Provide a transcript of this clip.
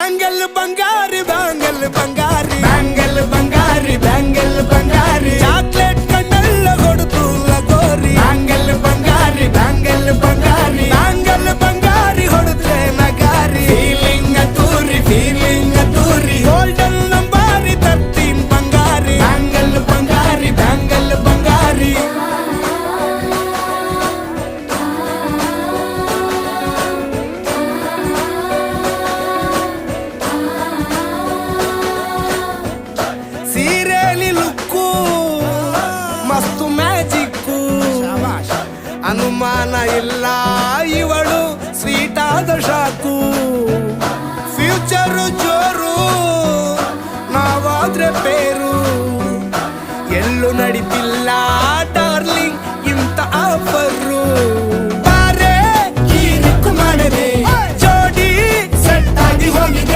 ಬಂಗಾರಿ bangle ಬಂಗಾರಿ bangle ಬಂಗಾರಿ bangle ಬಂಗಾರಿ chocolate ಕಣ್ಣಲ್ಲ ಕೊಡುತ್ತು ಲಗೋರಿ bangle ಬಂಗಾರಿ bangle ಬಂಗಾರಿ bangle ಬಂಗಾರಿ ಹೊಡುತ್ತೆ ನಗಾರಿ feeling ತೂರಿ golden ನಂಬಾರಿ 13 ಬಂಗಾರಿ bangle ಬಂಗಾರಿ bangle ಬಂಗಾರಿ ಮಸ್ತು magic ಅನುಮಾನ ಇಲ್ಲ ಇವಳು ಸ್ವೀಟ್ ಆದ ಶಾಕು ಫ್ಯೂಚರು